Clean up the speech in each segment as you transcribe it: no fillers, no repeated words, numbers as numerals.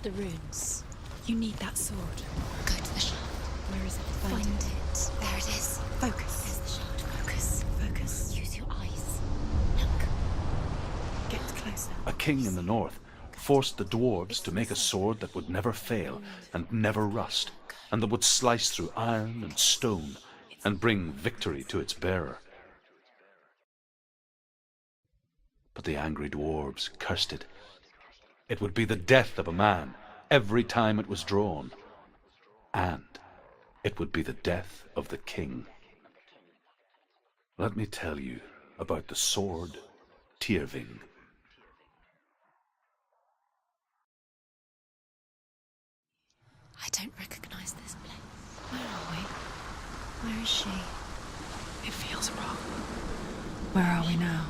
the runes. You need that sword. Go to the shard. Where is it? Find it. There it is. Focus. There's the shard. Focus. Focus. Use your eyes. Look. Get closer. A king in the north forced the dwarves to make a sword that would never fail and never rust, and that would slice through iron and stone and bring victory to its bearer. But the angry dwarves cursed it. It would be the death of a man every time it was drawn, and it would be the death of the king. Let me tell you about the sword Tyrving. I don't recognize this place. Where are we? Where is she? It feels wrong. Where are we now?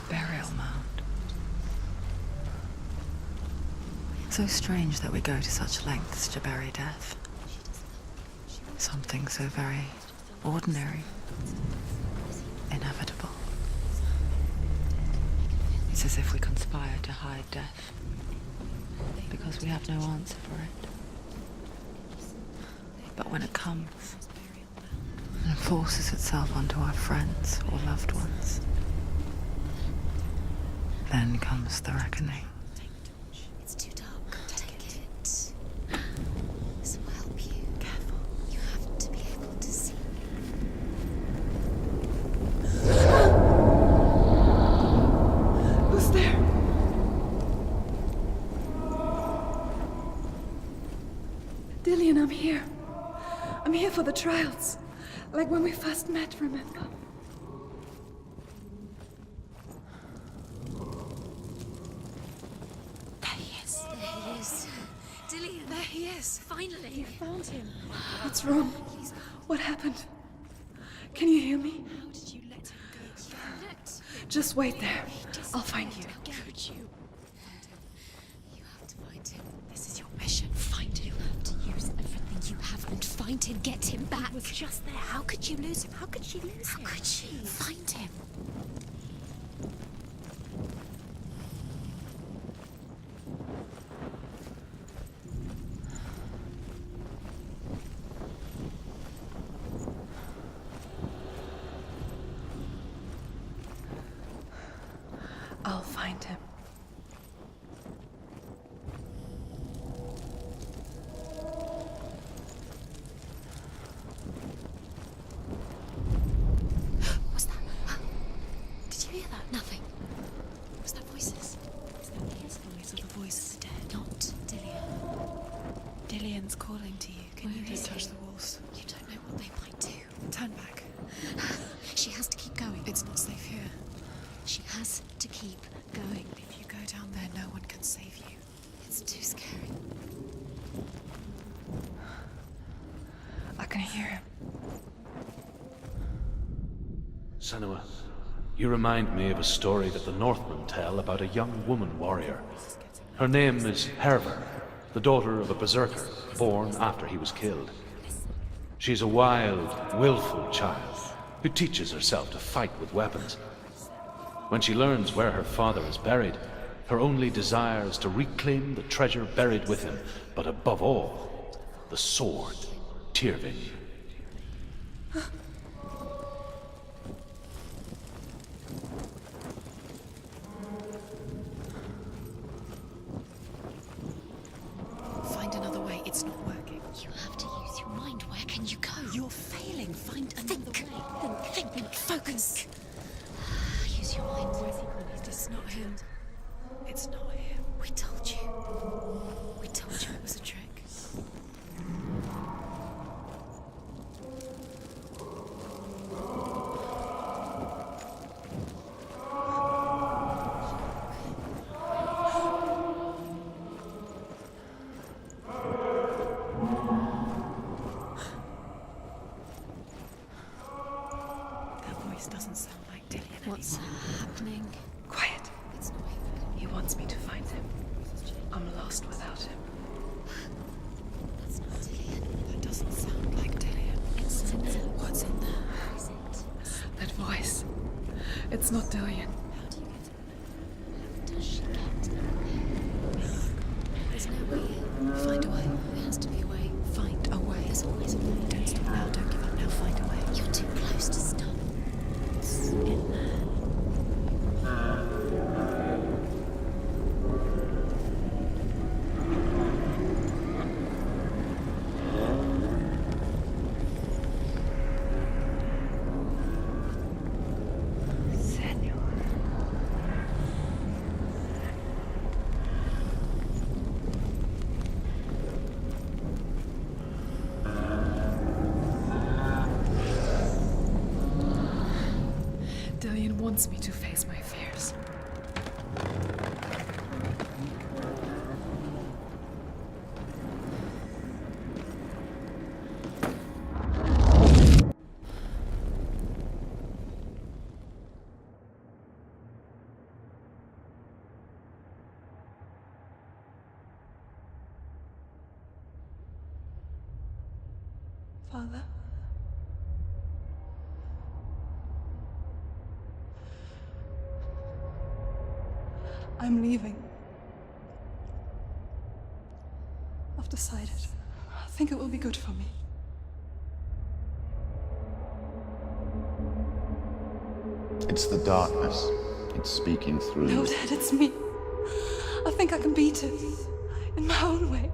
Burial mound. So strange that we go to such lengths to bury death. Something so very ordinary, inevitable. It's as if we conspire to hide death, because we have no answer for it. But when it comes, and forces itself onto our friends or loved ones, then comes the reckoning. It's too dark. Take it. This will help you. Careful. You have to be able to see. Who's there? Dillian, I'm here. I'm here for the trials. Like when we first met, remember? There he is. There he is. Dillian. There he is. Finally. You found him. What's wrong? What happened? Can you hear me? How did you let him go? You looked. Just wait there. I'll find you. Could you? You have to find him. This is your mission. Find him. You have to use everything you have and find him. Get him back. He was just there. How could you lose him? How could she lose How him? could she? Find him. I'll find him. What was that? Did you hear that? Nothing. Was that voices? Is that his voice or the voice of the dead? Not Dillian. Dillian's calling to you. Can you Where hear is touch he? the walls? You don't know what they might do. Turn back. She has to keep going. It's not safe here. She has to keep going. If you go down there, no one can save you. It's too scary. I can hear him. Senua, you remind me of a story that the Northmen tell about a young woman warrior. Her name is Herver, the daughter of a berserker born after he was killed. She's a wild, willful child who teaches herself to fight with weapons. When she learns where her father is buried, her only desire is to reclaim the treasure buried with him, but above all, the sword Tyrving. Find another way. It's not working. You have to use your mind. Where can you go? You're failing. Find another Think. way. Think. Focus. Use your mind. It's not him. It's not him. We told you. We told you it was a trick. That voice doesn't sound like Dillian What's anymore. happening? Quiet. It's not even. He wants me to find him. I'm lost without him. That's not Dillian. That doesn't sound like Dillian. It's Senua. What's in there? Is it? That voice. It's not Dillian. How do you get it? How does she get it? Dillian wants me to face my fears. Father? I'm leaving. I've decided. I think it will be good for me. It's the darkness. It's speaking through No, you. Dad, it's me. I think I can beat it. In my own way.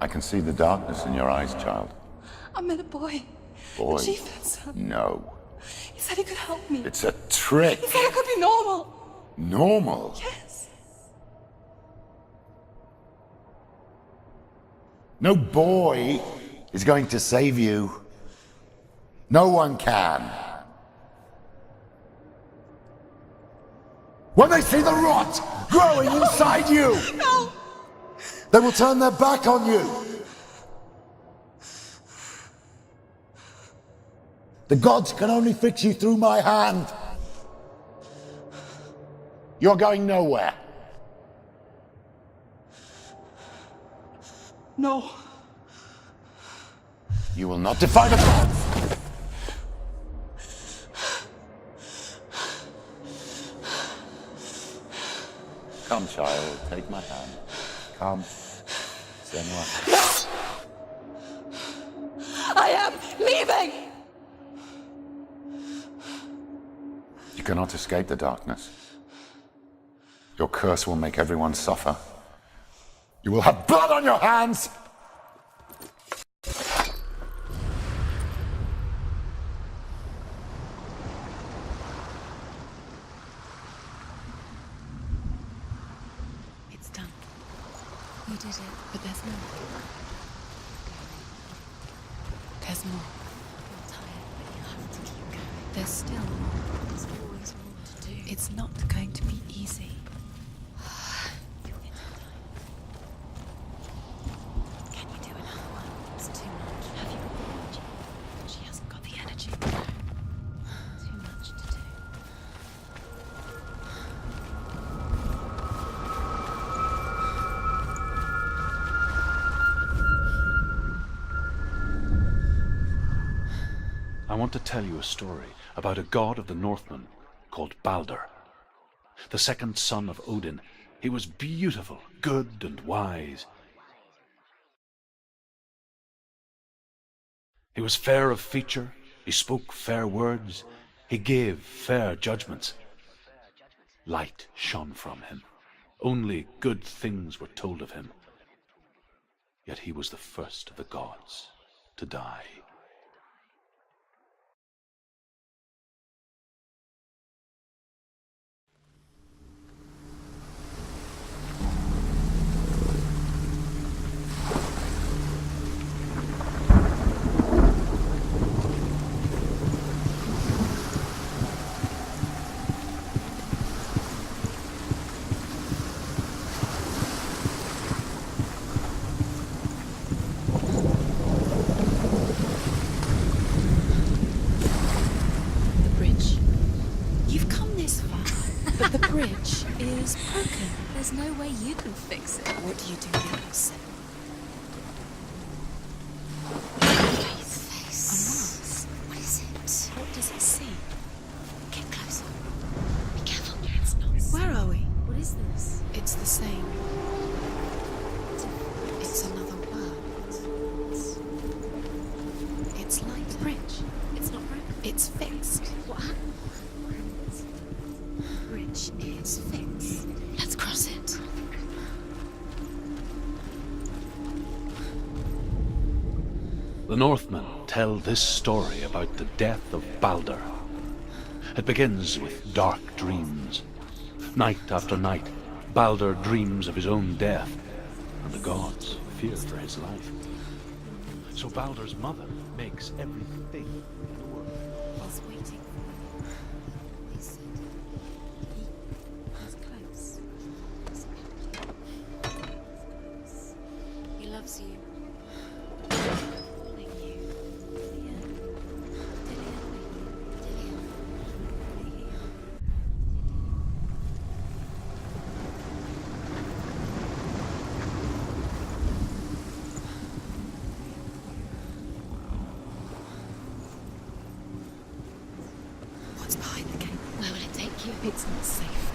I can see the darkness in your eyes, child. I met a boy. Boy. The chieftain's son. No. He said he could help me. It's a trick. He said I could be normal. Normal. Yes. No boy is going to save you. No one can. When they see the rot growing inside you, No! they will turn their back on you. The gods can only fix you through my hand. You're going nowhere. No. You will not defy the gods. Come, child, take my hand. Come, Senua. I am leaving! You cannot escape the darkness. Your curse will make everyone suffer. You will have blood on your hands! It's done. You did it. But there's more. There's more. You're tired, but you have to keep going. There's still more. There's always more to do. It's not going to be easy. You'll get to die. Can you do another one? It's too much. Have you got the energy? She hasn't got the energy. Too much to do. I want to tell you a story about a god of the Northmen called Balder. The second son of Odin. He was beautiful, good, and wise. He was fair of feature, he spoke fair words, he gave fair judgments. Light shone from him. Only good things were told of him. Yet he was the first of the gods to die. The bridge. You've come this far, but the bridge is broken. There's no way you can fix it. What do you do now, Senua? Face. What is it? What does it see? Get closer. Be careful. It's not. Where are we? What is this? It's the same. It's another world. It's like the bridge. It's not broken. It's fixed. What happened? The bridge is fixed. Let's cross it. The Northmen tell this story about the death of Balder. It begins with dark dreams. Night after night, Balder dreams of his own death, and the gods fear for his life. So Baldur's mother makes everything in the world. He's waiting for you. They said he's close. He loves you. Calling you. Dillian. Dillian. What's behind the gate? Where will it take you? It's not safe.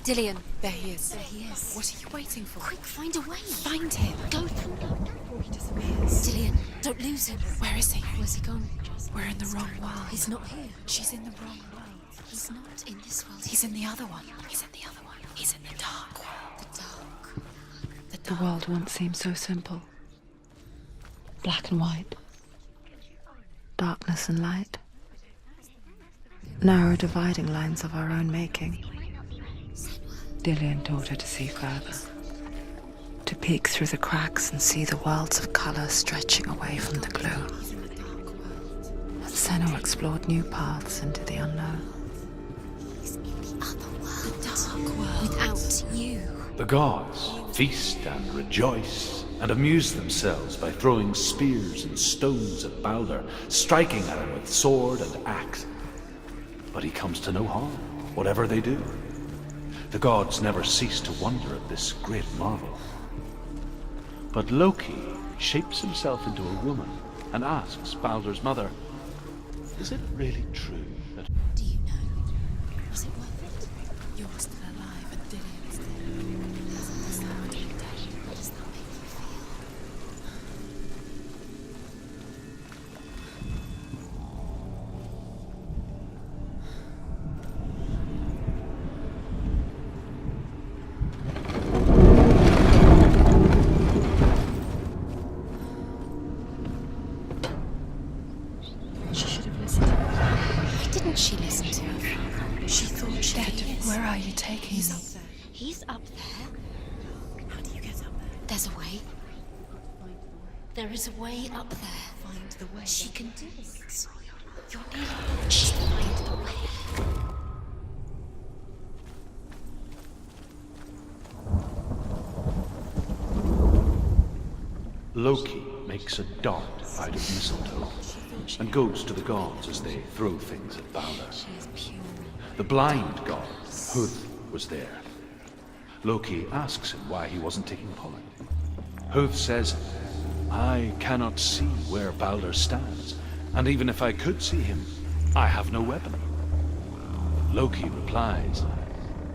Dillian. There he is. There he is. What are you waiting for? Quick, find a way. Find him. Go through them. Before he disappears. Dillian, don't lose him. Where is he? Where's he gone? We're in the wrong world. He's not here. She's in the wrong world. He's not in this world. He's in the other one. He's in the other one. He's in the dark world. the dark. The world once seemed so simple. Black and white. Darkness and light. Narrow dividing lines of our own making. Dillian taught her to see further. To peek through the cracks and see the worlds of colour stretching away from the gloom. And Senua explored new paths into the unknown. He's in the other world. The dark world. Without you. The gods feast and rejoice and amuse themselves by throwing spears and stones at Baldur, striking at him with sword and axe. But he comes to no harm, whatever they do. The gods never cease to wonder at this great marvel. But Loki shapes himself into a woman and asks Baldur's mother, is it really true that... Do you know? Was it worth it? You're still alive and Dillian is dead. Does that make you dead? What does that make you feel? She should have listened. Why didn't she listen to him? She thought she Dead. Where are you taking He's me? up there. He's up there. How do you get up there? There's a way. There is a way up there. Find the way. She can do it. You're nearly. She'll find the way. Loki makes a dart out of mistletoe and goes to the gods as they throw things at Baldur. She is pure. The blind god, Hud, was there. Loki asks him why he wasn't taking part. Hud says, I cannot see where Baldur stands, and even if I could see him, I have no weapon. Loki replies,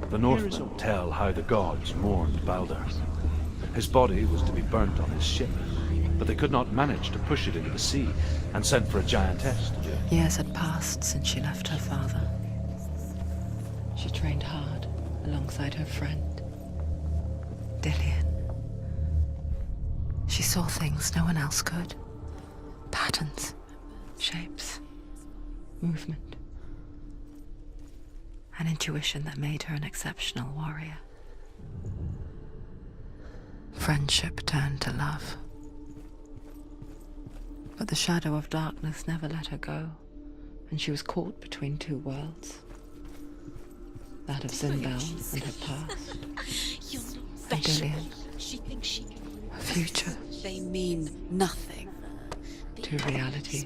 the Northmen tell how the gods mourned Baldur. His body was to be burnt on his ship, but they could not manage to push it into the sea and sent for a giantess to do it. Years had passed since she left her father. She trained hard alongside her friend, Dillian. She saw things no one else could. Patterns, shapes, movement. An intuition that made her an exceptional warrior. Friendship turned to love. But the shadow of darkness never let her go, and she was caught between two worlds. That of Zinbel and her past, You're not and Dillian, She thinks she can. her future, They mean nothing. two realities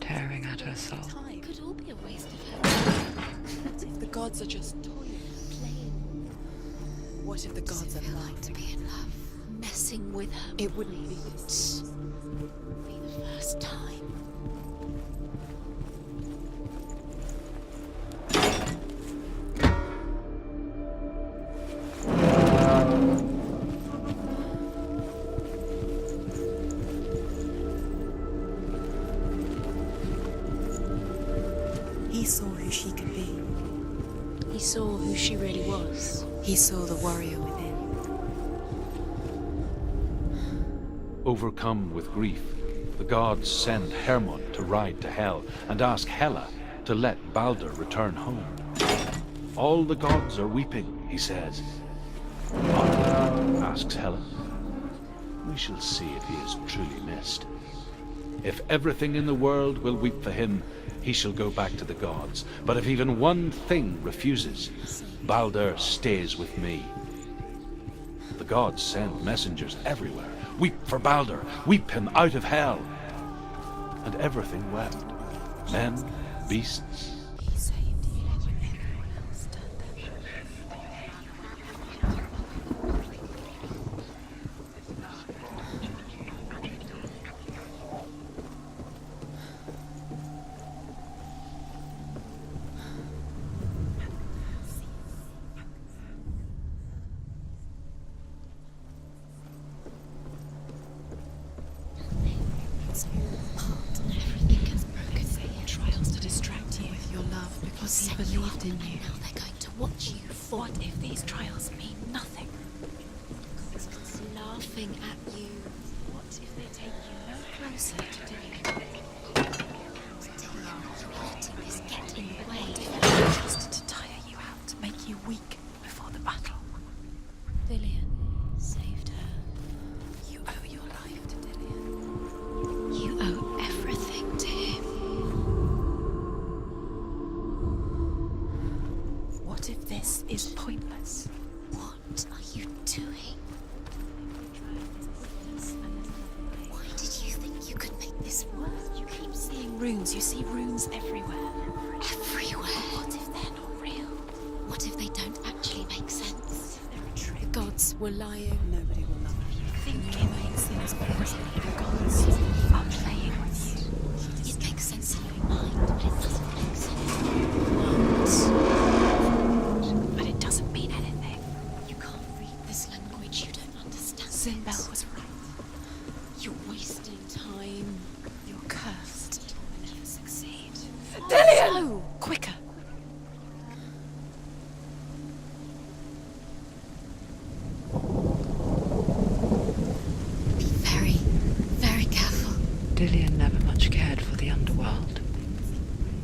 tearing at her soul. It could all be a waste of her The gods are just toying. playing. What if the gods are Feel lying? like to be in love, messing with her. It wouldn't be this. Be the first time. He saw who she could be. He saw who she really was. He saw the warrior within. Overcome with grief, the gods send Hermod to ride to Hell and ask Hela to let Balder return home. All the gods are weeping, he says. What? Asks Hela. We shall see if he is truly missed. If everything in the world will weep for him, he shall go back to the gods. But if even one thing refuses, Balder stays with me. The gods send messengers everywhere. Weep for Balder, weep him out of Hell. And everything wept. Men, beasts. He saved you when everyone else turned their It's all part and everything gets broken. Say trials to distract you with your love because he believed in you. Now they're going to watch you fall. What if these trials mean nothing? It's laughing at you. What if they take you no closer to doing Letting this get in the way. just to tire you out, to make you weak before the battle? Dillian saved her. You owe your life to Dillian. You owe everything to him. What if this is pointless? What are you doing? Why did you think you could make this work? You keep seeing runes. You see runes everywhere. Everywhere. What if they're not real? What if they don't actually make sense? They're a trick. The gods were lying. Nobody will love you. Think it makes sense, but the gods are playing with you. It makes sense in your mind, but it doesn't make sense. But it doesn't mean anything. You can't read this language. You don't understand. Sinbel was right. You're wasting time. You're cursed. You'll never succeed. No! Quicker. Be very, very careful. Dillian never much cared for the underworld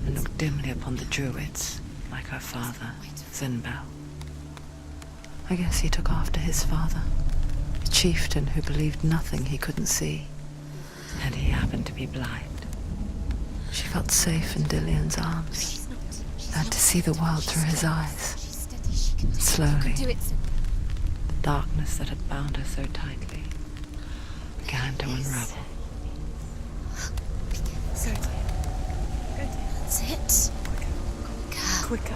and looked dimly upon the druids, like her father, Sinbel. I guess he took after his father, a chieftain who believed nothing he couldn't see, and he happened to be blind. She felt safe in Dillian's arms, learned to see the world through his eyes. She's steady. She can Slowly, do it. the darkness that had bound her so tightly began to unravel. That's it. Quicker.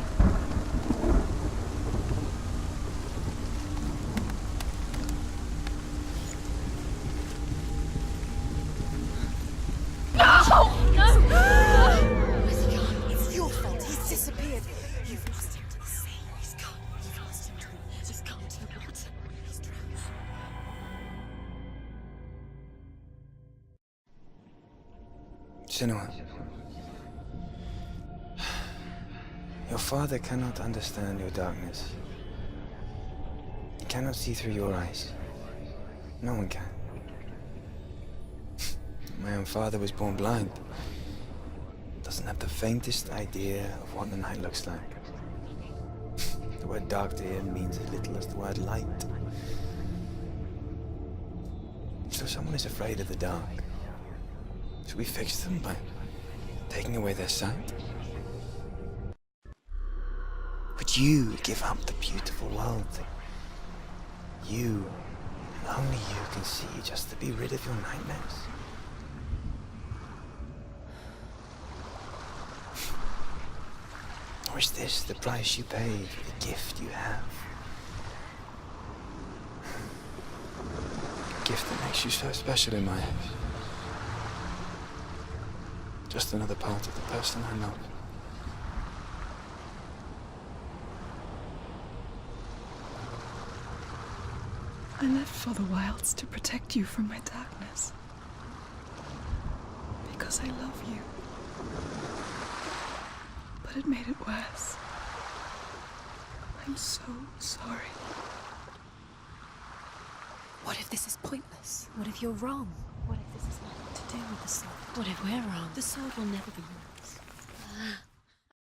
Where's he gone? It's your fault. He's disappeared. You've lost him to the sea. He's gone. You've lost him to the... He's gone to the water. He's drowned. Senua, your father cannot understand your darkness. He cannot see through your eyes. No one can. My own father was born blind. Doesn't have the faintest idea of what the night looks like. The word dark to him means as little as the word light. So someone is afraid of the dark. Should we fix them by taking away their sight? Would you give up the beautiful world that you, and only you, can see just to be rid of your nightmares? Or is this the price you pay for the gift you have? A gift that makes you so special in my eyes. Just another part of the person I love. I left for the wilds to protect you from my darkness. Because I love you. But it made it worse. I'm so sorry. What if this is pointless? What if you're wrong? What if this has nothing to do with the sword? What if we're wrong? The sword will never be yours.